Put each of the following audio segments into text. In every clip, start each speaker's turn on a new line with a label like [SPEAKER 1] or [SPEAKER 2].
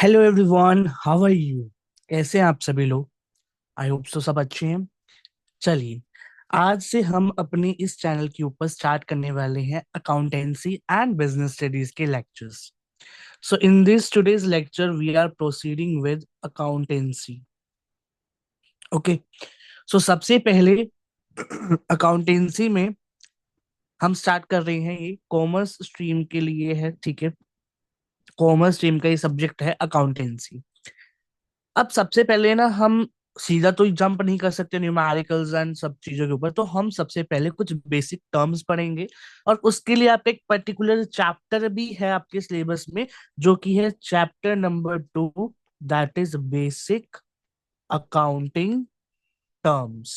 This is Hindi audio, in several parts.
[SPEAKER 1] Hello everyone, how are you? कैसे हैं आप सभी लोग? आई होप सो सब अच्छे हैं। चलिए, आज से हम अपने इस चैनल के ऊपर स्टार्ट करने वाले हैं अकाउंटेंसी एंड बिजनेस स्टडीज के lectures. So in this today's lecture we are proceeding with accountancy. Okay. So सबसे पहले अकाउंटेंसी में हम स्टार्ट कर रहे हैं, ये कॉमर्स स्ट्रीम के लिए है, ठीक है। कॉमर्स स्ट्रीम का ये सब्जेक्ट है अकाउंटेंसी। अब सबसे पहले ना हम सीधा तो जंप नहीं कर सकते न्यूमेरिकल्स एंड सब चीजों के ऊपर, तो हम सबसे पहले कुछ बेसिक टर्म्स पढ़ेंगे। और उसके लिए आपका एक पर्टिकुलर चैप्टर भी है आपके सिलेबस में, जो कि है chapter number 2, that is basic accounting terms.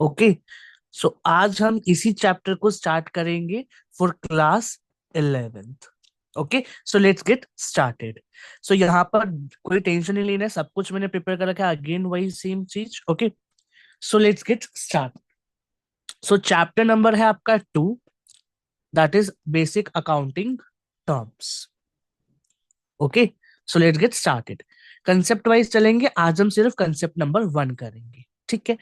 [SPEAKER 1] Okay. So आज हम इसी चैप्टर को स्टार्ट करेंगे for class 11th। Okay, so let's get started. So यहाँ पर कोई टेंशन नहीं लेना है, सब कुछ मैंने प्रिपेयर कर रखा है, अगेन वही सेम चीज। Okay, so let's get start. So chapter number है आपका 2, that is basic accounting terms. Okay, so let's get started. Concept wise चलेंगे, आज हम सिर्फ कंसेप्ट नंबर 1 करेंगे, ठीक है।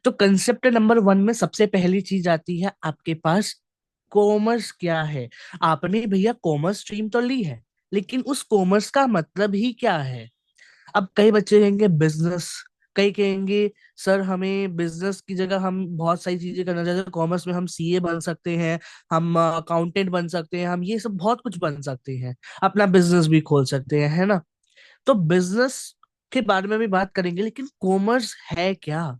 [SPEAKER 1] तो कंसेप्ट नंबर 1 में सबसे पहली चीज आती है आपके पास, कॉमर्स क्या है। आपने भैया कॉमर्स स्ट्रीम तो ली है, लेकिन उस कॉमर्स का मतलब ही क्या है? अब कई बच्चे कहेंगे बिजनेस, कई कहेंगे सर हमें बिजनेस की जगह हम बहुत सारी चीजें करना चाहते हैं, कॉमर्स में हम सीए बन सकते हैं, हम अकाउंटेंट बन सकते हैं, हम ये सब बहुत कुछ बन सकते हैं, अपना बिजनेस भी खोल सकते हैं, है ना। तो बिजनेस के बारे में भी बात करेंगे, लेकिन कॉमर्स है क्या?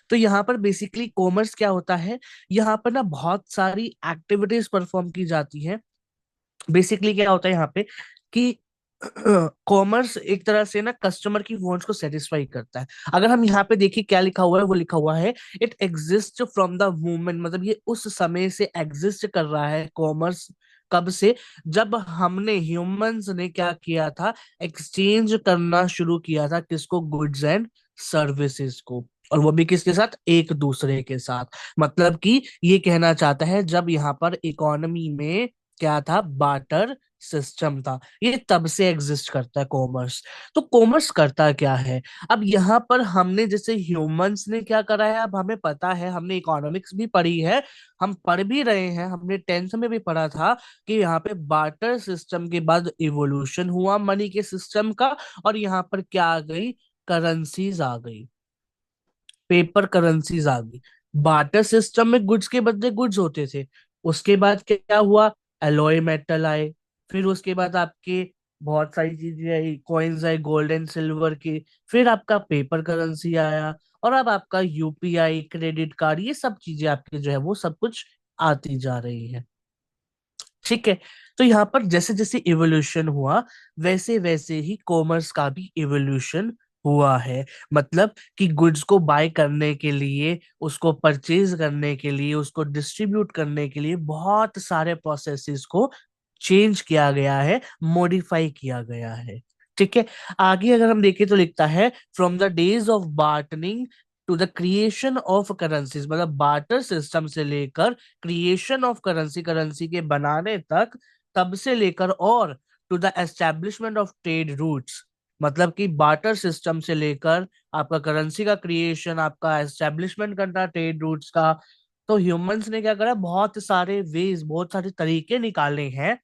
[SPEAKER 1] तो यहाँ पर बेसिकली कॉमर्स क्या होता है, यहाँ पर ना बहुत सारी एक्टिविटीज परफॉर्म की जाती हैं। बेसिकली क्या होता है यहाँ पे कि कॉमर्स एक तरह से ना कस्टमर की वांट्स को सेटिस्फाई करता है। अगर हम यहाँ पे देखिए क्या लिखा हुआ है, वो लिखा हुआ है it exist from the moment, मतलब ये उस समय से एग्जिस्ट कर रहा है कॉमर्स। कब से? जब हमने ह्यूमंस ने क्या किया था, एक्सचेंज करना शुरू किया था, किसको? गुड्स एंड सर्विसेज को। और वो भी किसके साथ? एक दूसरे के साथ। मतलब कि ये कहना चाहता है जब यहाँ पर इकोनॉमी में क्या था, बार्टर सिस्टम था, ये तब से एग्जिस्ट करता है कॉमर्स। तो कॉमर्स करता क्या है? अब यहाँ पर हमने जैसे ह्यूमंस ने क्या करा है, अब हमें पता है, हमने इकोनॉमिक्स भी पढ़ी है, हम पढ़ भी रहे हैं, हमने 10th में भी पढ़ा था कि यहाँ पे बार्टर सिस्टम के बाद इवोल्यूशन हुआ मनी के सिस्टम का, और यहाँ पर क्या आ गई? करेंसीज आ गई, पेपर करेंसीज आ गई। बार्टर सिस्टम में गुड्स के बदले गुड्स होते थे। उसके बाद क्या हुआ? एलॉय मेटल आए। फिर उसके बाद आपके बहुत सारी चीजें आई, कॉइन्स आए गोल्ड एंड सिल्वर के। फिर आपका पेपर करेंसी आया, और अब आपका यूपीआई, क्रेडिट कार्ड, ये सब चीजें आपके जो है वो सब कुछ आती जा रही है, ठीक है। तो यहाँ पर जैसे जैसे इवोल्यूशन हुआ, वैसे वैसे ही कॉमर्स का भी इवोल्यूशन हुआ है। मतलब कि गुड्स को बाय करने के लिए, उसको परचेज करने के लिए, उसको डिस्ट्रीब्यूट करने के लिए बहुत सारे प्रोसेसेस को चेंज किया गया है, मॉडिफाई किया गया है, ठीक है। आगे अगर हम देखें तो लिखता है from the days of bartering to the creation of currencies, मतलब बार्टर सिस्टम से लेकर क्रिएशन ऑफ करेंसी, करेंसी के बनाने तक, तब से लेकर और to the establishment of trade routes, मतलब कि बार्टर सिस्टम से लेकर आपका करेंसी का क्रिएशन, आपका एस्टेब्लिशमेंट करना ट्रेड रूट्स का। तो ह्यूमंस ने क्या करा, बहुत सारे वेज, बहुत सारे तरीके निकाले हैं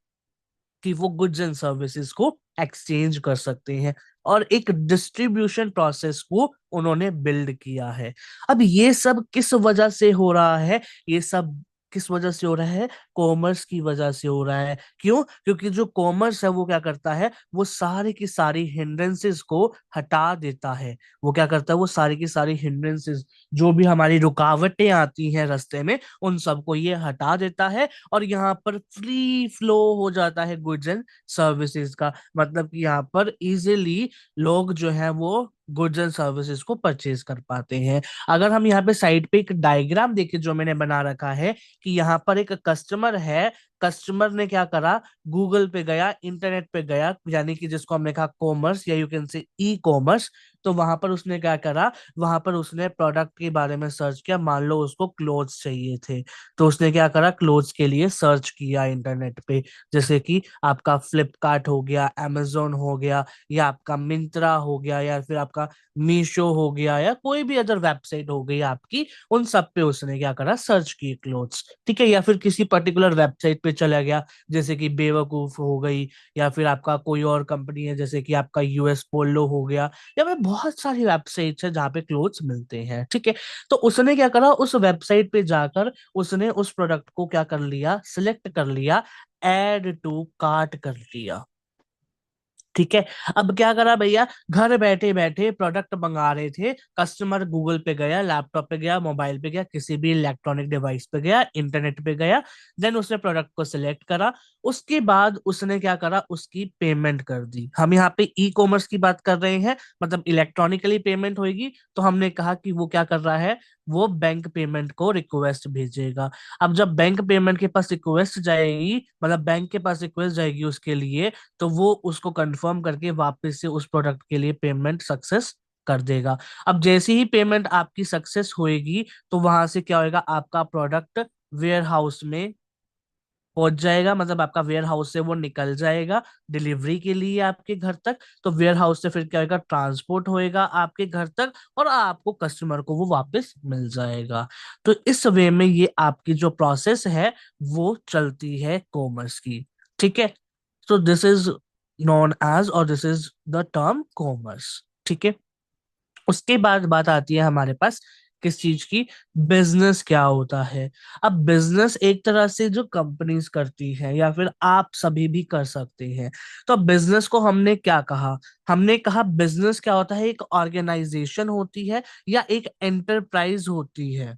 [SPEAKER 1] कि वो गुड्स एंड सर्विसेज को एक्सचेंज कर सकते हैं, और एक डिस्ट्रीब्यूशन प्रोसेस को उन्होंने बिल्ड किया है। अब ये सब किस वजह से हो रहा है? ये सब किस वजह से हो रहा है? कॉमर्स की वजह से हो रहा है। क्यों? क्योंकि जो कॉमर्स है वो क्या करता है, वो सारी की सारी हिंड्रेंसेस को हटा देता है। वो क्या करता है, वो सारी की सारी हिंड्रेंसेस, जो भी हमारी रुकावटें आती हैं रास्ते में, उन सबको ये हटा देता है, और यहाँ पर फ्री फ्लो हो जाता है गुड्स एंड सर्विसेज का। मतलब कि यहाँ पर इजीली लोग जो है वो गुड्स एंड सर्विसेज को परचेज कर पाते हैं। अगर हम यहाँ पे साइड पे एक डायग्राम देखें जो मैंने बना रखा है, कि यहाँ पर एक कस्टमर है, कस्टमर ने क्या करा, गूगल पे गया, इंटरनेट पे गया, यानी कि जिसको हमने कहा कॉमर्स, या you can say e commerce. तो वहां पर उसने क्या करा, वहां पर उसने प्रोडक्ट के बारे में सर्च किया। मान लो उसको क्लोथ्स चाहिए थे, तो उसने क्या करा, क्लोथ्स के लिए सर्च किया इंटरनेट पे। जैसे कि आपका फ्लिपकार्ट हो गया, amazon हो गया, या आपका मिंत्रा हो गया, या फिर आपका मीशो हो गया, या कोई भी अदर वेबसाइट हो गई आपकी, उन सब पे उसने क्या करा, सर्च की क्लोथ्स। ठीक है, या फिर किसी पर्टिकुलर वेबसाइट पे चला गया, जैसे कि बेवकूफ हो गई, या फिर आपका कोई और कंपनी है जैसे कि आपका यूएस पोलो हो गया, या फिर बहुत सारी वेबसाइट्स है जहाँ पे क्लोथ्स मिलते हैं। ठीक है, तो उसने क्या करा, उस वेबसाइट पे जाकर उसने उस प्रोडक्ट को क्या कर लिया, सिलेक्ट कर लिया, ऐड टू कार्ट कर लिया। ठीक है, अब क्या करा भैया, घर बैठे बैठे प्रोडक्ट मंगा रहे थे, कस्टमर गूगल पे गया, लैपटॉप पे गया, मोबाइल पे गया, किसी भी इलेक्ट्रॉनिक डिवाइस पे गया, इंटरनेट पे गया, देन उसने प्रोडक्ट को सिलेक्ट करा। उसके बाद उसने क्या करा, उसकी पेमेंट कर दी। हम यहाँ पे ई कॉमर्स की बात कर रहे हैं, मतलब इलेक्ट्रॉनिकली पेमेंट होगी, तो हमने कहा कि वो क्या कर रहा है, वो बैंक पेमेंट को रिक्वेस्ट भेजेगा। अब जब बैंक पेमेंट के पास रिक्वेस्ट जाएगी, मतलब बैंक के पास रिक्वेस्ट जाएगी उसके लिए, तो वो उसको कंफर्म करके वापस से उस प्रोडक्ट के लिए पेमेंट सक्सेस कर देगा। अब जैसे ही पेमेंट आपकी सक्सेस होएगी, तो वहां से क्या होएगा, आपका प्रोडक्ट वेयर हाउस में पहुंच जाएगा, मतलब आपका वेयर हाउस से वो निकल जाएगा डिलीवरी के लिए आपके घर तक। तो वेयर हाउस से फिर क्या होगा, ट्रांसपोर्ट होएगा आपके घर तक, और आपको कस्टमर को वो वापस मिल जाएगा। तो इस वे में ये आपकी जो प्रोसेस है वो चलती है कॉमर्स की। ठीक है, तो दिस इज नॉन एज, और this is the term commerce. ठीक है, उसके बाद बात आती है हमारे पास किस चीज की, बिजनेस क्या होता है। अब बिजनेस एक तरह से जो कंपनीज करती है, या फिर आप सभी भी कर सकते हैं। तो बिजनेस को हमने क्या कहा, हमने कहा बिजनेस क्या होता है, एक ऑर्गेनाइजेशन होती है, या एक एंटरप्राइज होती है,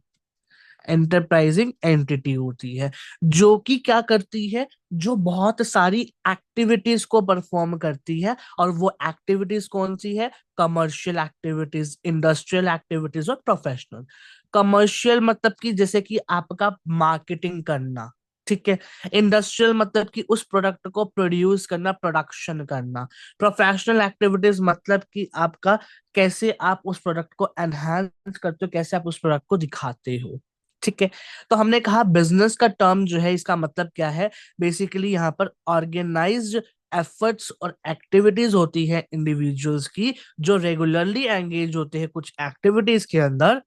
[SPEAKER 1] एंटरप्राइजिंग एंटिटी होती है, जो कि क्या करती है, जो बहुत सारी एक्टिविटीज को परफॉर्म करती है। और वो एक्टिविटीज कौन सी है, कमर्शियल एक्टिविटीज, इंडस्ट्रियल एक्टिविटीज और प्रोफेशनल। कमर्शियल मतलब कि जैसे कि आपका मार्केटिंग करना। ठीक है, इंडस्ट्रियल मतलब कि उस प्रोडक्ट को प्रोड्यूस करना, प्रोडक्शन करना। प्रोफेशनल एक्टिविटीज मतलब कि आपका कैसे आप उस प्रोडक्ट को एनहांस करते हो, कैसे आप उस प्रोडक्ट को दिखाते हो। ठीक है, तो हमने कहा बिजनेस का टर्म जो है, इसका मतलब क्या है, बेसिकली यहाँ पर ऑर्गेनाइज्ड एफर्ट्स और एक्टिविटीज होती है इंडिविजुअल्स की, जो रेगुलरली एंगेज होते हैं कुछ एक्टिविटीज के अंदर।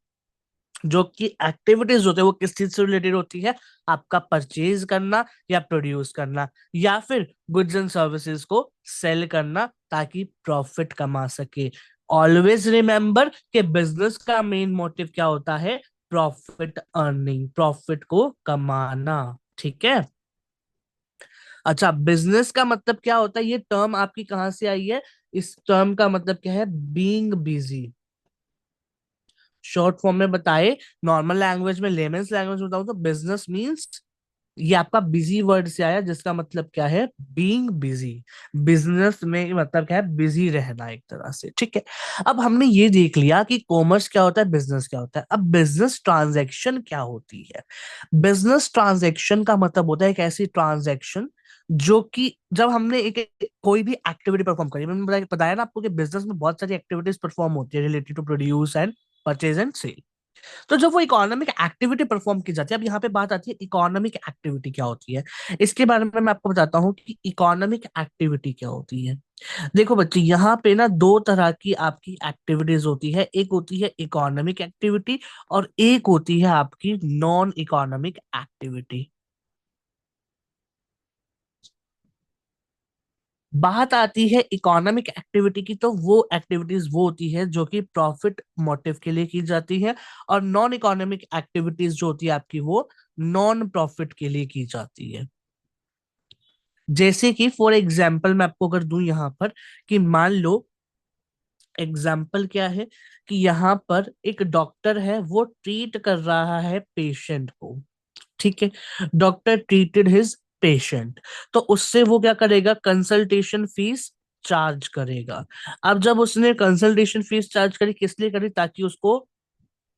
[SPEAKER 1] जो कि एक्टिविटीज होते हैं वो किस चीज से रिलेटेड होती है, आपका परचेज करना, या प्रोड्यूस करना, या फिर गुड्स एंड सर्विसेज को सेल करना, ताकि प्रॉफिट कमा सके। ऑलवेज रिमेंबर कि बिजनेस का मेन मोटिव क्या होता है, प्रॉफिट अर्निंग, प्रॉफिट को कमाना। ठीक है, अच्छा, बिजनेस का मतलब क्या होता है, ये टर्म आपकी कहाँ से आई है, इस टर्म का मतलब क्या है, बीइंग बिजी। शॉर्ट फॉर्म में बताए, नॉर्मल लैंग्वेज में, लेमेंस लैंग्वेज में बताऊं तो बिजनेस मींस, ये आपका बिजी वर्ड से आया, जिसका मतलब क्या है, बीइंग बिजी। बिजनेस में मतलब क्या है, बिजी रहना एक तरह से। ठीक है, अब हमने ये देख लिया कि कॉमर्स क्या होता है, बिजनेस क्या होता है। अब बिजनेस ट्रांजैक्शन क्या होती है। बिजनेस ट्रांजैक्शन का मतलब होता है एक ऐसी ट्रांजैक्शन जो कि जब हमने कोई भी एक्टिविटी परफॉर्म करी, मैंने बताया ना आपको कि बिजनेस में बहुत सारी एक्टिविटीज परफॉर्म होती है related to produce and purchase and sale. तो जब वो इकोनॉमिक एक्टिविटी परफॉर्म की जाती है, अब यहाँ पे बात आती है इकोनॉमिक एक्टिविटी क्या होती है। इसके बारे में मैं आपको बताता हूँ कि इकोनॉमिक एक्टिविटी क्या होती है। देखो बच्चे, यहाँ पे ना दो तरह की आपकी एक्टिविटीज होती है, एक होती है इकोनॉमिक एक्टिविटी, और एक होती है आपकी नॉन इकोनॉमिक एक्टिविटी। बात आती है इकोनॉमिक एक्टिविटी की, तो वो एक्टिविटीज वो होती है जो कि प्रॉफिट मोटिव के लिए की जाती है, और नॉन इकोनॉमिक एक्टिविटीज जो होती है आपकी, वो नॉन प्रॉफिट के लिए की जाती है। जैसे कि फॉर एग्जाम्पल मैं आपको अगर दूं यहाँ पर, कि मान लो, एग्जाम्पल क्या है, कि यहाँ पर एक डॉक्टर है, वो ट्रीट कर रहा है पेशेंट को। ठीक है, डॉक्टर ट्रीटेड हिज पेशेंट, तो उससे वो क्या करेगा, कंसल्टेशन फीस चार्ज करेगा। अब जब उसने कंसल्टेशन फीस चार्ज करी, किस लिए करी, ताकि उसको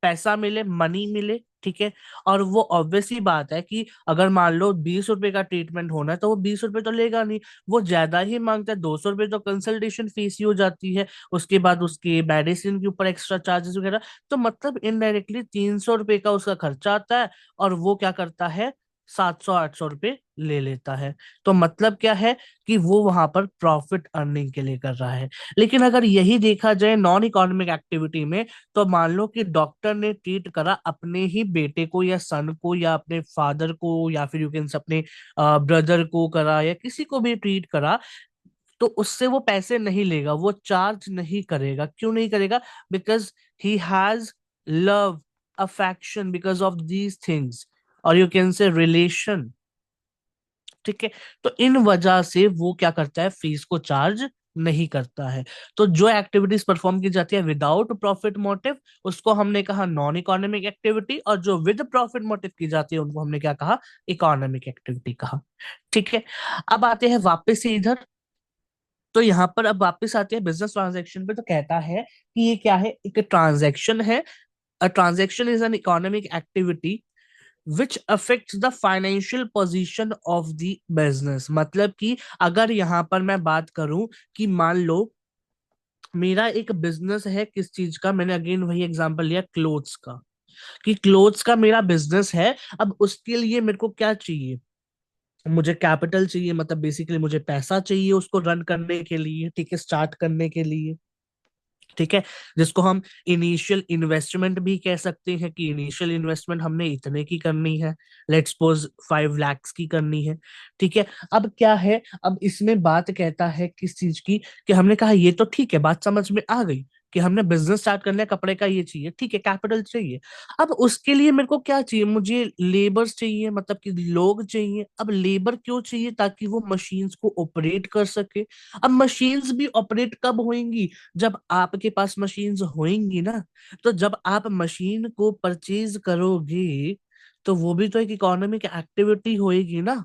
[SPEAKER 1] पैसा मिले, मनी मिले। ठीक है। और वो ऑब्वियस ही बात है कि अगर मान लो 20 रुपए का ट्रीटमेंट होना है तो वो 20 रुपए तो लेगा नहीं, वो ज्यादा ही मांगता है। 200 रुपये तो कंसल्टेशन फीस ही हो जाती है, उसके बाद उसके मेडिसिन के ऊपर एक्स्ट्रा चार्जेस वगैरह। तो मतलब इनडायरेक्टली 300 रुपये का उसका खर्चा आता है, और वो क्या करता है, 700-800 रुपये ले लेता है। तो मतलब क्या है कि वो वहां पर प्रॉफिट अर्निंग के लिए कर रहा है। लेकिन अगर यही देखा जाए नॉन इकोनॉमिक एक्टिविटी में, तो मान लो कि डॉक्टर ने ट्रीट करा अपने ही बेटे को या सन को या अपने फादर को या फिर यू कैन से अपने ब्रदर को करा या किसी को भी ट्रीट करा, तो उससे वो पैसे नहीं लेगा, वो चार्ज नहीं करेगा। क्यों नहीं करेगा? Because he has love, affection, because of these things, और यू कैन से रिलेशन। ठीक है। तो इन वजह से वो क्या करता है, फीस को चार्ज नहीं करता है। तो जो एक्टिविटीज परफॉर्म की जाती है विदाउट प्रॉफिट मोटिव, उसको हमने कहा नॉन इकोनॉमिक एक्टिविटी, और जो विद प्रॉफिट मोटिव की जाती है उनको हमने क्या कहा, इकोनॉमिक एक्टिविटी कहा। ठीक है। अब आते हैं वापस से इधर। तो यहाँ पर अब वापस आते हैं बिजनेस ट्रांजैक्शन पे। तो कहता है कि ये क्या है, एक ट्रांजैक्शन है। A transaction is an economic activity which affects the financial position of the business. मतलब कि अगर यहां पर मैं बात करूं कि मान लो मेरा एक बिजनेस है, किस चीज का, मैंने अगेन वही एग्जांपल लिया क्लोथ्स का, कि क्लोथ्स का मेरा बिजनेस है। अब उसके लिए मेरे को क्या चाहिए, मुझे कैपिटल चाहिए, मतलब बेसिकली मुझे पैसा चाहिए उसको रन करने के लिए, ठीक है, स्टार्ट करने के लिए। ठीक है। जिसको हम इनिशियल इन्वेस्टमेंट भी कह सकते हैं, कि इनिशियल इन्वेस्टमेंट हमने इतने की करनी है, लेट्स सपोज 5 लाख की करनी है। ठीक है। अब क्या है, अब इसमें बात कहता है किस चीज की, कि हमने कहा ये तो ठीक है, बात समझ में आ गई कि हमने बिजनेस स्टार्ट करना है, कपड़े का ये चाहिए, ठीक है, कैपिटल चाहिए। अब उसके लिए मेरे को क्या चाहिए, मुझे लेबर्स चाहिए, मतलब कि लोग चाहिए। अब लेबर क्यों चाहिए, ताकि वो मशीन्स को ऑपरेट कर सके। अब मशीन्स भी ऑपरेट कब होंगी, जब आपके पास मशीन्स होंगी ना। तो जब आप मशीन को परचेज करोगे, तो वो भी तो एक इकोनॉमिक एक्टिविटी होएगी ना।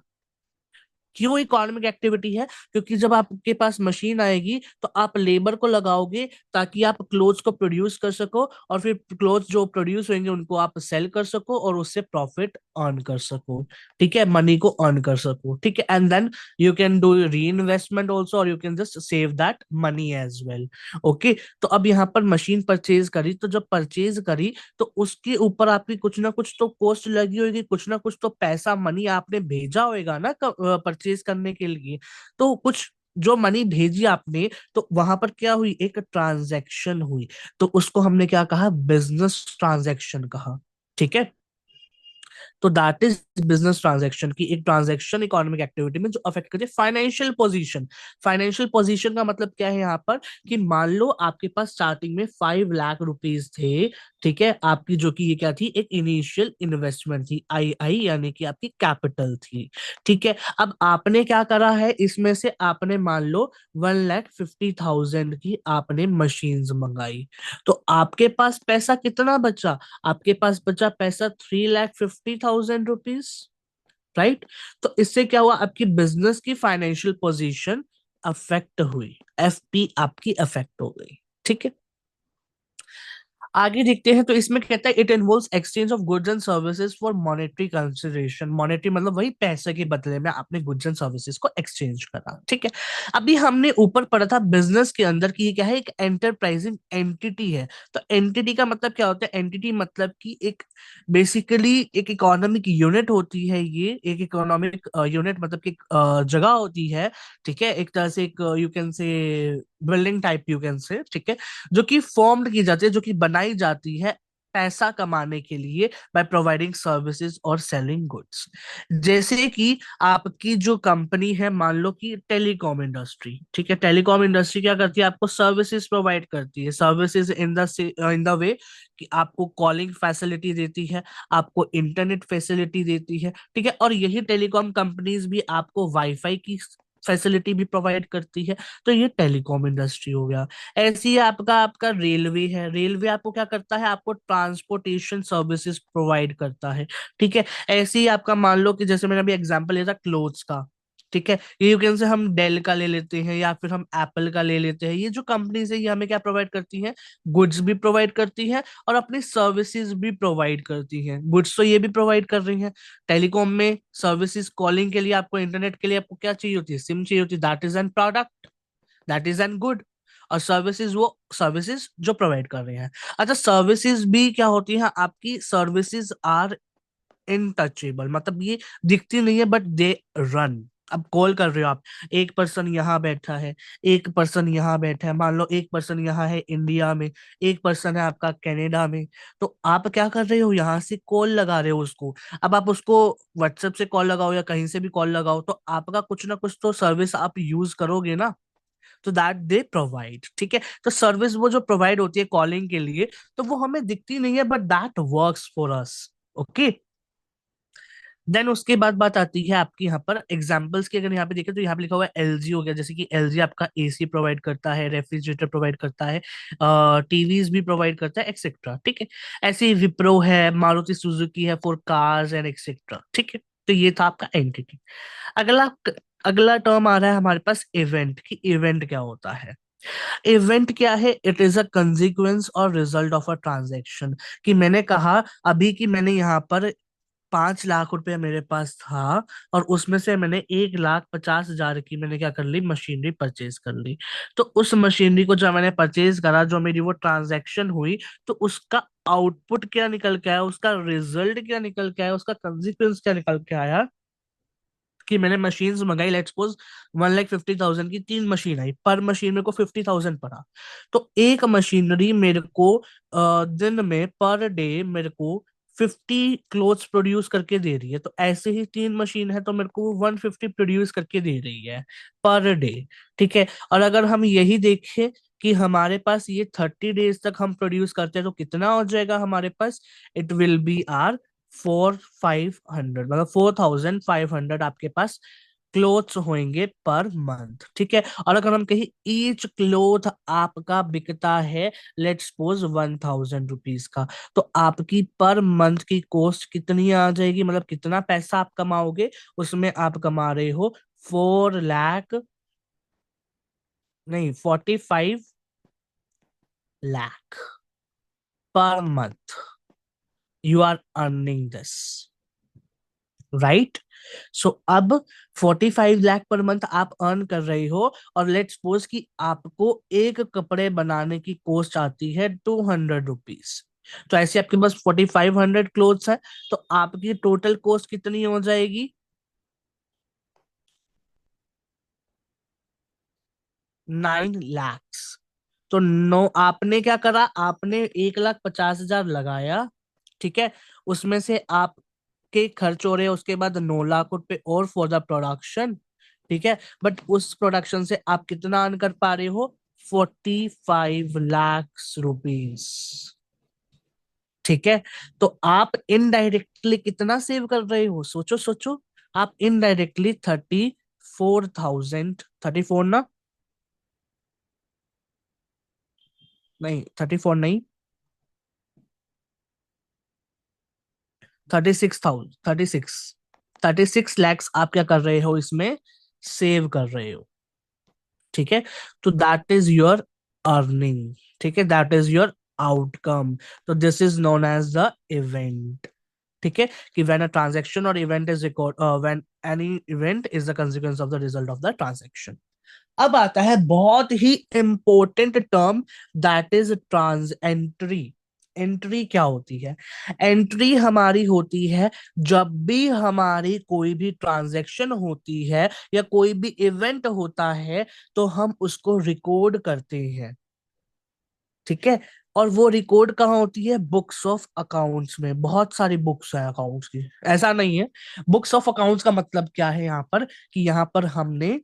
[SPEAKER 1] क्यों इकोनॉमिक एक्टिविटी है? क्योंकि जब आपके पास मशीन आएगी तो आप लेबर को लगाओगे, ताकि आप क्लोथ्स को प्रोड्यूस कर सको, और फिर क्लोथ्स जो प्रोड्यूस होंगे उनको आप सेल कर सको और उससे प्रॉफिट अर्न कर सको। ठीक है, मनी को अर्न कर सको। ठीक है, and then you can do reinvestment also, और you can just save that money as well. Okay. तो अब यहाँ पर मशीन परचेज करी, तो जब परचेज करी तो उसके ऊपर आपकी कुछ ना कुछ तो कॉस्ट लगी होगी, कुछ ना कुछ तो पैसा मनी आपने भेजा होगा ना परचेज करने के लिए। तो कुछ जो मनी भेजी आपने, तो वहां पर क्या हुई, एक ट्रांजैक्शन हुई। तो उसको हमने क्या कहा, बिजनेस ट्रांजैक्शन कहा। ठीक है। तो दैट इज बिजनेस ट्रांजैक्शन की एक ट्रांजैक्शन इकोनॉमिक एक्टिविटी में जो अफेक्ट करती है फाइनेंशियल पोजीशन। फाइनेंशियल पोजीशन का मतलब क्या है यहाँ पर, कि मान लो आपके पास स्टार्टिंग में 5 लाख रुपीज थे। ठीक है, आपकी जो कि ये क्या थी, एक इनिशियल इन्वेस्टमेंट थी, आई यानी कि आपकी कैपिटल थी। ठीक है। अब आपने क्या करा है, इसमें से आपने मान लो 1,50,000 की आपने मशीन्स मंगाई। तो आपके पास पैसा कितना बचा, आपके पास बचा पैसा 3,50,000 रुपीज। राइट। तो इससे क्या हुआ, आपकी बिजनेस की फाइनेंशियल पोजीशन अफेक्ट हुई, एफपी आपकी अफेक्ट हो गई। ठीक है। आगे देखते हैं। तो इसमें कहता है it involves exchange of goods and services for monetary consideration. Monetary मतलब वही पैसे के बदले में आपने गुड्स एंड सर्विसेज को एक्सचेंज करा। ठीक है। अभी हमने ऊपर पढ़ा था बिजनेस के अंदर की ये क्या है, एक एंटरप्राइजिंग एंटिटी है। तो एंटिटी का मतलब क्या होता है, एंटिटी मतलब कि एक बेसिकली एक इकोनॉमिक यूनिट होती है। ये एक इकोनॉमिक यूनिट मतलब कि एक जगह होती है। ठीक है, एक तरह से एक you can say building type you can say. ठीक है। जो कि फॉर्म्ड की जाती है, जो कि बनाई जाती है पैसा कमाने के लिए, बाय प्रोवाइडिंग सर्विसेज और सेलिंग गुड्स। जैसे कि आपकी जो कंपनी है, मान लो कि टेलीकॉम इंडस्ट्री। ठीक है, टेलीकॉम इंडस्ट्री क्या करती है, आपको सर्विसेज प्रोवाइड करती है। सर्विसेज इन द वे कि आपको कॉलिंग फैसिलिटी देती है, आपको इंटरनेट फैसिलिटी देती है। ठीक है। और यही टेलीकॉम कंपनीज भी आपको वाईफाई की फैसिलिटी भी प्रोवाइड करती है। तो ये टेलीकॉम इंडस्ट्री हो गया। ऐसी ही आपका आपका रेलवे है। रेलवे आपको क्या करता है, आपको ट्रांसपोर्टेशन सर्विसेज प्रोवाइड करता है। ठीक है। ऐसे ही आपका मान लो कि जैसे मैंने अभी एग्जांपल लिया था क्लोथ्स का, ठीक है, ये यू कैन से हम डेल का ले लेते हैं या फिर हम एप्पल का ले लेते हैं। ये जो कंपनीज है ये हमें क्या प्रोवाइड करती हैं? गुड्स भी प्रोवाइड करती हैं और अपनी सर्विसेज भी प्रोवाइड करती हैं। गुड्स तो ये भी प्रोवाइड कर रही हैं, टेलीकॉम में सर्विसेज, कॉलिंग के लिए आपको, इंटरनेट के लिए आपको क्या चाहिए होती है? सिम चाहिए होती है, that is an product, that is an good. और सर्विसेज वो सर्विसेज जो प्रोवाइड कर रहे हैं। अच्छा, सर्विसेज भी क्या होती है आपकी? सर्विसेज आर इनटचेबल, मतलब ये दिखती नहीं है बट दे रन। अब कॉल कर रहे हो आप, एक पर्सन यहाँ बैठा है, एक पर्सन यहाँ बैठा है, मान लो एक पर्सन यहाँ है इंडिया में, एक पर्सन है आपका कनाडा में। तो आप क्या कर रहे हो? यहाँ से कॉल लगा रहे हो उसको। अब आप उसको व्हाट्सएप से कॉल लगाओ या कहीं से भी कॉल लगाओ, तो आपका कुछ ना कुछ तो सर्विस आप यूज करोगे ना, तो दैट दे प्रोवाइड। ठीक है, तो सर्विस वो जो प्रोवाइड होती है कॉलिंग के लिए, तो वो हमें दिखती नहीं है but that works for us. Okay, then उसके बाद बात आती है आपकी यहाँ पर एग्जाम्पल्स की। अगर यहाँ पे देखें तो यहाँ पे लिखा हुआ है एलजी हो गया, जैसे कि एलजी आपका एसी प्रोवाइड करता है, रेफ्रिजरेटर प्रोवाइड करता है, टीवीज भी प्रोवाइड करता है, एक्सेट्रा। ठीक है, ऐसे ही विप्रो है, मारुति सुजुकी है फॉर कार्स एंड एक्सेट्रा। ठीक है, तो ये था आपका एंटिटी। अगला अगला टर्म आ रहा है हमारे पास इवेंट। की इवेंट क्या होता है? इवेंट क्या है? इट इज अ कंसिक्वेंस और रिजल्ट ऑफ अ ट्रांजेक्शन। कि मैंने कहा अभी कि मैंने यहाँ पर 5 लाख रुपए मेरे पास था और उसमें से मैंने 1,50,000 की मैंने क्या कर ली? मशीनरी परचेज कर ली। तो उस मशीनरी को जब मैंने परचेज करा, जो मेरी वो ट्रांजैक्शन हुई, तो उसका आउटपुट क्या निकल के आया, उसका रिजल्ट क्या निकल के आया, उसका कंसिक्वेंस क्या निकल के आया? कि मैंने मशीन्स मंगाई, लेट्स सपोज 1,50,000 की 3 मशीन आई, पर मशीन मेरे को 50,000 पड़ा। तो एक मशीनरी मेरे को दिन में पर डे मेरे को 50 क्लोथ्स प्रोड्यूस करके दे रही है। तो ऐसे ही 3 मशीन है तो मेरे को 150 प्रोड्यूस करके दे रही है पर डे। ठीक है, और अगर हम यही देखें कि हमारे पास ये 30 डेज तक हम प्रोड्यूस करते हैं, तो कितना हो जाएगा हमारे पास? इट विल बी आर 4,500, मतलब 4,500 आपके पास क्लोथ्स होंगे पर मंथ। ठीक है, और अगर हम कहीं ईच क्लोथ आपका बिकता है लेट्स सपोज 1,000 रुपीज का, तो आपकी पर मंथ की कॉस्ट कितनी आ जाएगी? मतलब कितना पैसा आप कमाओगे? उसमें आप कमा रहे हो 4 लाख, नहीं 45 lakh per month you are earning this, right? So अब 45 लाख पर मंथ आप अर्न कर रहे हो, और लेट्स सपोज कि आपको एक कपड़े बनाने की कॉस्ट आती है 200 रुपीज। तो ऐसे आपके पास 4,500 क्लोथ्स है, तो आपकी टोटल कॉस्ट कितनी हो जाएगी? 9 lakhs। तो नो, आपने क्या करा? आपने 1,50,000 लगाया, ठीक है, उसमें से आपके खर्च हो रहे हैं उसके बाद 9 लाख रुपए और फॉर द प्रोडक्शन। ठीक है, बट उस प्रोडक्शन से आप कितना अर्न कर पा रहे हो? 45 lakhs रुपीज। ठीक है, तो आप इनडायरेक्टली कितना सेव कर रहे हो? सोचो सोचो, आप इनडायरेक्टली 34,000, 34 ना, नहीं 34 नहीं, 36,000, 36 लैक्स आप क्या कर रहे हो इसमें? सेव कर रहे हो। ठीक है, तो दैट इज योर अर्निंग। ठीक है, दैट इज योर आउटकम। तो this is known as the event. ठीक है, कि when a transaction or event is record, when any event is the consequence of the result of the transaction. अब आता है बहुत ही important term, that is trans entry. Entry क्या होती है? एंट्री हमारी होती है जब भी हमारी कोई भी ट्रांजैक्शन होती है या कोई भी इवेंट होता है, तो हम उसको रिकॉर्ड करते हैं। ठीक है, और वो रिकॉर्ड कहाँ होती है? बुक्स ऑफ अकाउंट्स में। बहुत सारी बुक्स है अकाउंट्स की, ऐसा नहीं है। बुक्स ऑफ अकाउंट्स का मतलब क्या है यहाँ पर? कि यहाँ पर हमने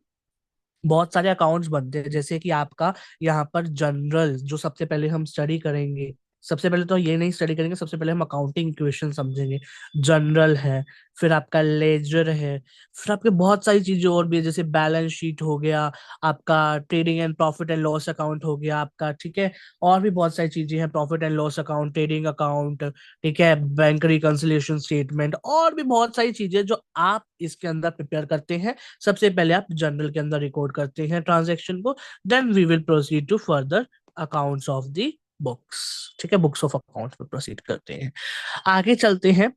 [SPEAKER 1] बहुत सारे अकाउंट्स बनते हैं, जैसे कि आपका यहाँ पर जनरल, जो सबसे पहले हम स्टडी करेंगे, सबसे पहले तो ये नहीं स्टडी करेंगे, सबसे पहले हम अकाउंटिंग इक्वेशन समझेंगे। जनरल है, फिर आपका लेजर है, फिर आपके बहुत सारी चीजें और भी है, जैसे बैलेंस शीट हो गया, आपका trading and profit and loss account हो गया आपका, ठीक है। और भी बहुत सारी चीजें हैं, profit and loss account, trading account, ठीक है, बैंक रिकंसिलिएशन स्टेटमेंट, और भी बहुत सारी चीजें जो आप इसके अंदर प्रिपेयर करते हैं। सबसे पहले आप जनरल के अंदर रिकॉर्ड करते हैं ट्रांजेक्शन को, then we will proceed to further accounts of the books, ठीक है, बुक्स ऑफ अकाउंट्स पे प्रोसीड करते हैं। आगे चलते हैं।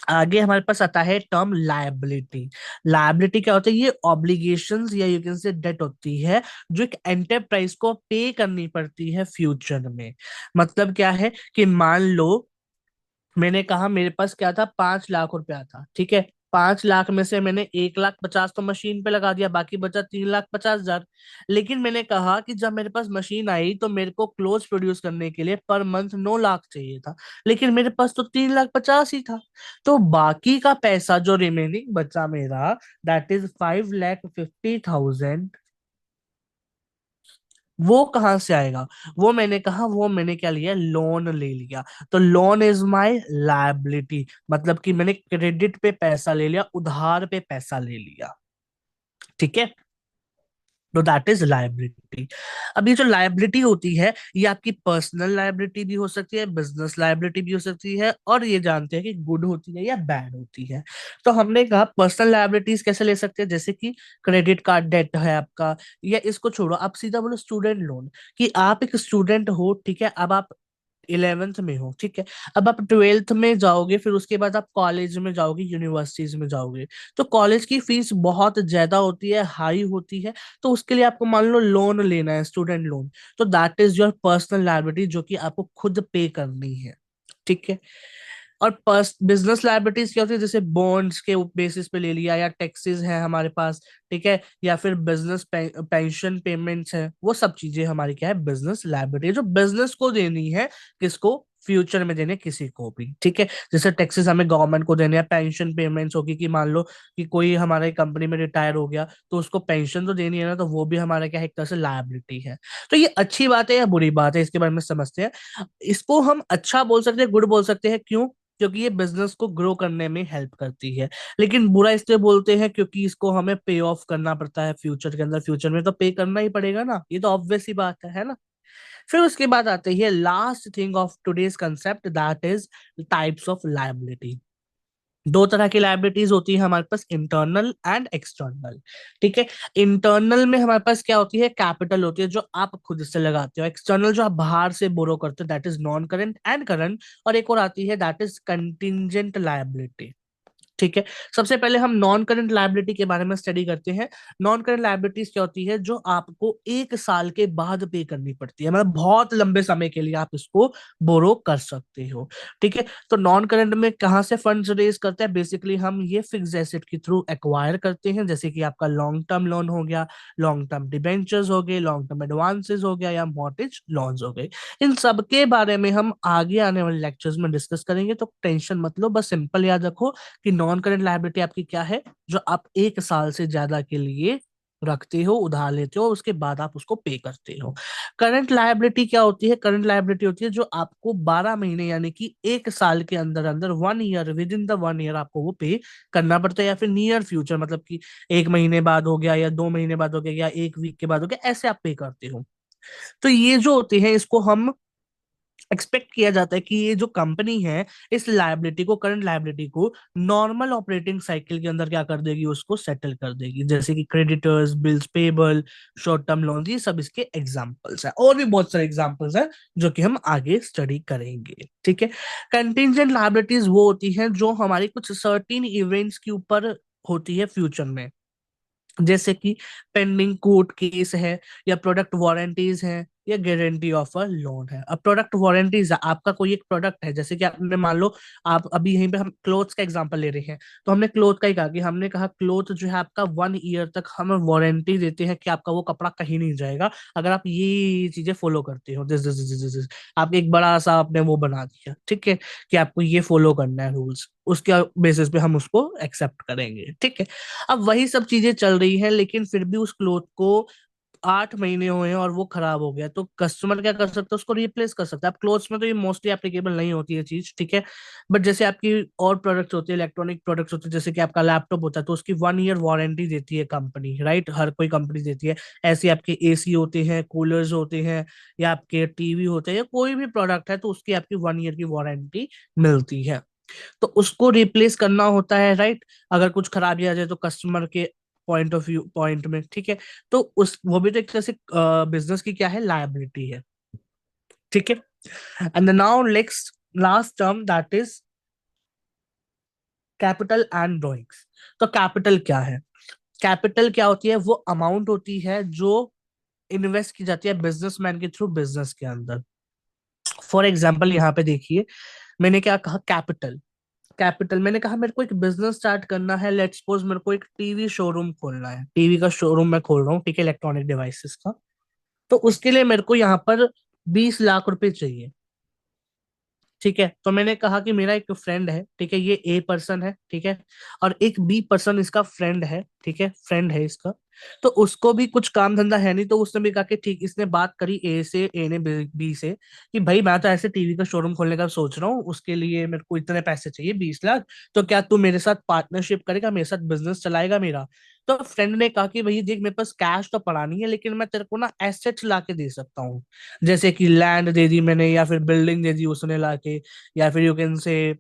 [SPEAKER 1] आगे हमारे पास आता है टर्म लायबिलिटी। लायबिलिटी क्या होता है? ये ऑब्लिगेशंस या यू कैन से डेट होती है जो एक एंटरप्राइज को पे करनी पड़ती है फ्यूचर में। मतलब क्या है कि मान लो मैंने कहा मेरे पास क्या था, 5 लाख रुपया था, ठीक है। 5 लाख में से मैंने 1,50,000 तो मशीन पे लगा दिया, बाकी बचा 3,50,000। लेकिन मैंने कहा कि जब मेरे पास मशीन आई तो मेरे को क्लोथ प्रोड्यूस करने के लिए पर मंथ 9 लाख चाहिए था, लेकिन मेरे पास तो 3,50,000 ही था। तो बाकी का पैसा जो रिमेनिंग बचा मेरा, दैट इज 5,50,000, वो कहाँ से आएगा? वो मैंने कहा, वो मैंने क्या लिया, लोन ले लिया। तो लोन इज माय लायबिलिटी, मतलब कि मैंने क्रेडिट पे पैसा ले लिया, उधार पे पैसा ले लिया, ठीक है। तो दैट इज लायबिलिटी। अब ये जो लायबिलिटी होती है, ये आपकी पर्सनल लायबिलिटी भी हो सकती है, बिजनेस लायबिलिटी भी हो सकती है, और ये जानते हैं कि गुड होती है या बैड होती है। तो हमने कहा पर्सनल लायबिलिटीज कैसे ले सकते हैं, जैसे कि क्रेडिट कार्ड डेट है आपका, या इसको छोड़ो, आप सीधा बोलो स्टूडेंट लोन, कि आप एक स्टूडेंट हो, ठीक है, अब आप 11th में हो, ठीक है। अब आप 12th में जाओगे, फिर उसके बाद आप कॉलेज में जाओगे, यूनिवर्सिटीज में जाओगे। तो कॉलेज की फीस बहुत ज्यादा होती है, हाई होती है। तो उसके लिए आपको मान लो लोन लेना है, स्टूडेंट लोन। तो that is your personal liability, जो कि आपको खुद पे करनी है, ठीक है। और बिजनेस लायबिलिटीज क्या होती है? जैसे बॉन्ड्स के बेसिस पे ले लिया, या टैक्सेस है हमारे पास, ठीक है, या फिर बिजनेस पेंशन पेमेंट्स है, वो सब चीजें हमारी क्या है, बिजनेस लायबिलिटी, जो बिजनेस को देनी है, किसको, फ्यूचर में देने किसी को भी, ठीक है। जैसे टैक्सेस हमें गवर्नमेंट को देने हैं, पेंशन पेमेंट्स होगी कि मान लो कि कोई हमारे कंपनी में रिटायर हो गया, तो उसको पेंशन तो देनी है ना, तो वो भी हमारा क्या है, एक तरह से लायबिलिटी है। तो ये अच्छी बात है या बुरी बात है, इसके बारे में समझते हैं। इसको हम अच्छा बोल सकते हैं, गुड बोल सकते हैं, क्यों? क्योंकि ये बिजनेस को ग्रो करने में हेल्प करती है। लेकिन बुरा इसलिए बोलते हैं क्योंकि इसको हमें पे ऑफ करना पड़ता है फ्यूचर के अंदर, फ्यूचर में तो पे करना ही पड़ेगा ना, ये तो ऑब्वियस ही बात है ना। फिर उसके बाद आते हैं last thing of today's concept, that is types of liability. दो तरह की लायबिलिटीज होती है हमारे पास, इंटरनल एंड एक्सटर्नल, ठीक है। इंटरनल में हमारे पास क्या होती है, कैपिटल होती है जो आप खुद से लगाते हो। एक्सटर्नल जो आप बाहर से बोरो करते हो, that is non current and current. और एक और आती है, दैट इज कंटिजेंट लायबिलिटी, ठीक है। सबसे पहले हम नॉन करंट लायबिलिटी के बारे में स्टडी करते हैं। नॉन करंट लायबिलिटीज क्या होती है, जो आपको 1 साल के बाद पे करनी पड़ती है, मतलब बहुत लंबे समय के लिए आप इसको बोरो कर सकते हो, ठीक है। तो नॉन करंट में कहाँ से फंड्स रेज करते हैं, बेसिकली हम ये फिक्स एसेट के थ्रू एक्वायर करते हैं, जैसे कि आपका लॉन्ग टर्म लोन हो गया, लॉन्ग टर्म डिबेंचर्स हो गए, लॉन्ग टर्म एडवांसेस हो गया, या मॉर्टगेज लोन्स हो गए। इन सब के बारे में हम आगे आने वाले लेक्चर्स में डिस्कस करेंगे, तो टेंशन मत लो, बस सिंपल याद रखो कि नॉन करंट लायबिलिटी आपकी क्या है, जो आप 1 साल से ज्यादा के लिए रखते हो, उधार लेते हो, उसके बाद आप उसको पे करते हो। करंट लायबिलिटी क्या होती है? करंट लायबिलिटी होती है जो आपको 12 महीने यानी कि 1 साल के अंदर अंदर, 1 year, with in the 1 year आपको वो पे करना पड़ता है, या फिर नियर फ्यूचर, मतलब कि 1 महीने बाद हो गया, या 2 महीने बाद हो गया, या 1 वीक के बाद हो गया, ऐसे आप पे करते हो। तो ये जो होते हैं, इसको हम एक्सपेक्ट किया जाता है कि ये जो कंपनी है, इस लायबिलिटी को, करंट लायबिलिटी को नॉर्मल ऑपरेटिंग साइकिल के अंदर क्या कर देगी, उसको सेटल कर देगी, जैसे कि creditors, bills payable, short term loan, ये सब इसके एग्जांपल्स हैं। और भी बहुत सारे एग्जांपल्स हैं जो कि हम आगे स्टडी करेंगे, ठीक है। कंटिजेंट लायबिलिटीज वो होती हैं जो हमारी कुछ सर्टेन इवेंट्स के ऊपर होती है फ्यूचर में, जैसे कि पेंडिंग कोर्ट केस है, या प्रोडक्ट वारंटीज है, या गारंटी ऑफ अ लोन है। अब प्रोडक्ट वारंटीज, आपका कोई एक प्रोडक्ट है, जैसे कि आपने मान लो, आप अभी यहीं पे हम क्लोथ्स का एग्जांपल ले रहे हैं, तो हमने क्लोथ का ही कहा कि हमने कहा क्लोथ जो है आपका 1 ईयर तक हम वारंटी देते हैं कि आपका वो कपड़ा कहीं नहीं जाएगा, अगर आप ये चीजें फॉलो करते हो, दिस दिस दिस दिस। आप एक बड़ा सा आपने वो बना दिया, ठीक है, कि आपको ये फॉलो करना है रूल्स, उसके बेसिस पे हम उसको एक्सेप्ट करेंगे, ठीक है। अब वही सब चीजें चल रही हैं, लेकिन फिर भी उस क्लोथ को 8 महीने हुए हैं और वो खराब हो गया, तो कस्टमर क्या कर सकता है, उसको रिप्लेस कर सकता है। अब क्लोथ्स में तो ये मोस्टली एप्लीकेबल नहीं होती है चीज, ठीक है। बट जैसे आपकी और प्रोडक्ट्स होती है, इलेक्ट्रॉनिक प्रोडक्ट्स होते हैं, जैसे कि आपका लैपटॉप होता है, तो उसकी 1 ईयर वारंटी देती है कंपनी, राइट, हर कोई कंपनी देती है। ऐसे आपके एसी होते हैं, कूलर्स होते हैं, या आपके टीवी होते हैं, या कोई भी प्रोडक्ट है, तो उसकी आपकी 1 ईयर की वारंटी मिलती है। तो उसको रिप्लेस करना होता है, राइट। अगर कुछ खराबी आ जाए तो कस्टमर के पॉइंट में, ठीक है। तो उस वो भी तो एक तरह से बिजनेस की क्या है, लायबिलिटी है, ठीक है। And now next last term that is capital and drawings. तो कैपिटल क्या है? कैपिटल क्या होती है? वो अमाउंट होती है जो इन्वेस्ट की जाती है बिजनेसमैन के थ्रू बिजनेस के अंदर। फॉर एग्जाम्पल यहाँ पे देखिए, मैंने क्या कहा, कैपिटल। कैपिटल मैंने कहा मेरे को एक बिजनेस स्टार्ट करना है, लेट्स सपोज मेरे को एक टीवी शोरूम खोलना है, टीवी का शोरूम मैं खोल रहा हूँ, ठीक है, इलेक्ट्रॉनिक डिवाइसेस का। तो उसके लिए मेरे को यहाँ पर 20 लाख रुपए चाहिए, ठीक है। तो मैंने कहा कि मेरा एक फ्रेंड है, ठीक है, ये ए पर्सन है, ठीक है, और एक बी पर्सन इसका फ्रेंड है, ठीक है, फ्रेंड है इसका। तो उसको भी कुछ काम धंधा है नहीं, तो उसने भी कहा कि ठीक, इसने बात करी ए से, ए ने बी से, कि भाई मैं तो ऐसे टीवी का शोरूम खोलने का सोच रहा हूँ, उसके लिए मेरे को इतने पैसे चाहिए, 20 लाख। तो क्या तू मेरे साथ पार्टनरशिप करेगा, मेरे साथ बिजनेस चलाएगा मेरा? तो फ्रेंड ने कहा कि भाई देख, मेरे पास कैश तो पड़ा नहीं है, लेकिन मैं तेरे को ना एसेट्स ला के दे सकता हूँ। जैसे कि लैंड दे दी मैंने, या फिर बिल्डिंग दे दी उसने लाके, या फिर यू कैन से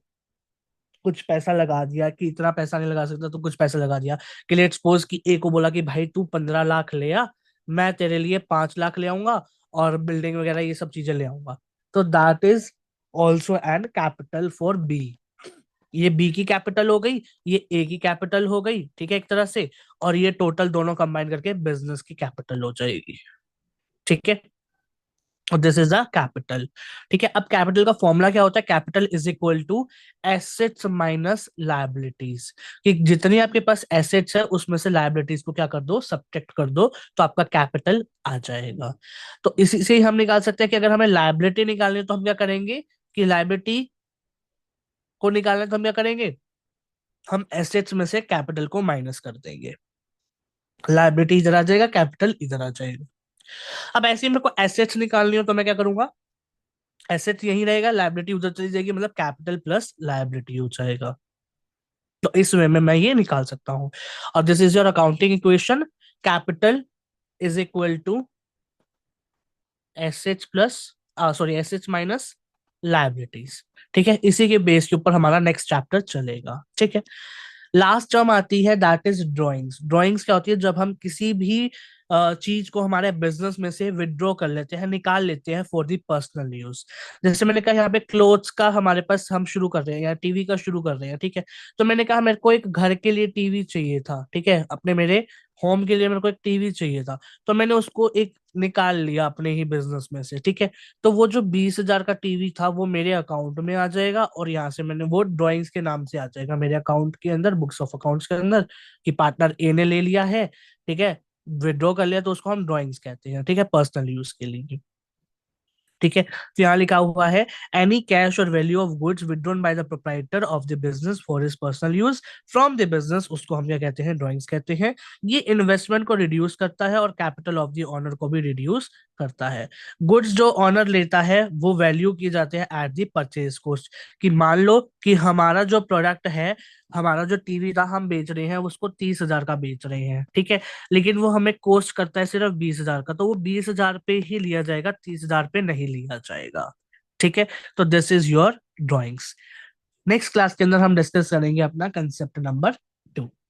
[SPEAKER 1] कुछ पैसा लगा दिया, कि इतना पैसा नहीं लगा सकता तो कुछ पैसा लगा दिया। कि लेट्स सपोज कि ए को बोला कि भाई तू 15 लाख ले आ, मैं तेरे लिए 5 लाख ले आऊंगा, और बिल्डिंग वगैरह ये सब चीजें ले आऊंगा। तो that is also an capital for B. ये बी की कैपिटल हो गई, ये ए की कैपिटल हो गई, ठीक है, एक तरह से। और ये टोटल दोनों कंबाइन करके बिजनेस की कैपिटल हो जाएगी, ठीक है। और दिस इज द कैपिटल, ठीक है। अब कैपिटल का फॉर्मूला क्या होता है? Capital is equal to assets minus liabilities. कि जितनी आपके पास एसेट्स है उसमें से लायबिलिटीज को क्या कर दो, सब्ट्रैक्ट कर दो, तो आपका कैपिटल आ जाएगा। तो इसी से ही हम निकाल सकते हैं कि अगर हमें लायबिलिटी निकालनी है तो हम क्या करेंगे, कि लायबिलिटी को निकालना है तो हम क्या करेंगे, हम एसेट्स में से कैपिटल को माइनस कर देंगे। लायबिलिटी इधर आ जाएगा, कैपिटल इधर आ जाएगा। अब ऐसे ही मेरे को एसेट्स निकालनी हो तो मैं क्या करूंगा, एसेट यही रहेगा, लायबिलिटी उधर चली जाएगी, मतलब कैपिटल प्लस लायबिलिटी हो जाएगा। तो इस वे में मैं ये निकाल सकता हूं। और this is your accounting equation. Capital is equal to assets plus, sorry, assets minus liabilities, ठीक है। इसी के बेस के ऊपर हमारा नेक्स्ट चैप्टर चलेगा, ठीक है। लास्ट टर्म आती है दैट इज ड्राइंग्स। ड्राइंग्स क्या होती है? जब हम किसी भी चीज को हमारे बिजनेस में से विड्रॉ कर लेते हैं, निकाल लेते हैं फॉर दी पर्सनल यूज। जैसे मैंने कहा यहाँ पे क्लोथ्स का हमारे पास हम शुरू कर रहे हैं, या टीवी का शुरू कर रहे हैं, ठीक है। तो मैंने कहा मेरे को एक घर के लिए टीवी चाहिए था, ठीक है, अपने मेरे होम के लिए मेरे को एक टीवी चाहिए था। तो मैंने उसको एक निकाल लिया अपने ही बिजनेस में से, ठीक है। तो वो जो 20 हजार का टीवी था वो मेरे अकाउंट में आ जाएगा, और यहाँ से मैंने वो ड्राइंग्स के नाम से आ जाएगा मेरे अकाउंट के अंदर, बुक्स ऑफ अकाउंट्स के अंदर, कि पार्टनर ए ने ले लिया है, ठीक है, विड्रॉ कर लिया, तो उसको हम ड्राइंग्स कहते हैं, ठीक है, पर्सनल यूज के लिए, ठीक है। तो यहाँ लिखा हुआ है, एनी कैश और value of goods withdrawn by the proprietor of the business for his personal use from the business, उसको हम क्या कहते हैं, ड्राइंग्स कहते हैं। ये इन्वेस्टमेंट को रिड्यूस करता है और कैपिटल ऑफ द ऑनर को भी रिड्यूस करता है। गुड्स जो ऑनर लेता है वो वैल्यू किए जाते हैं एट द परचेज कॉस्ट। कि मान लो कि हमारा जो प्रोडक्ट है, हमारा जो टीवी था हम बेच रहे हैं, उसको 30 हजार का बेच रहे हैं, ठीक है, लेकिन वो हमें कोस्ट करता है सिर्फ 20 हजार का, तो वो 20 हजार पे ही लिया जाएगा, 30 हजार पे नहीं लिया जाएगा, ठीक है। तो this is your drawings. Next class के अंदर हम डिस्कस करेंगे अपना कंसेप्ट नंबर 2।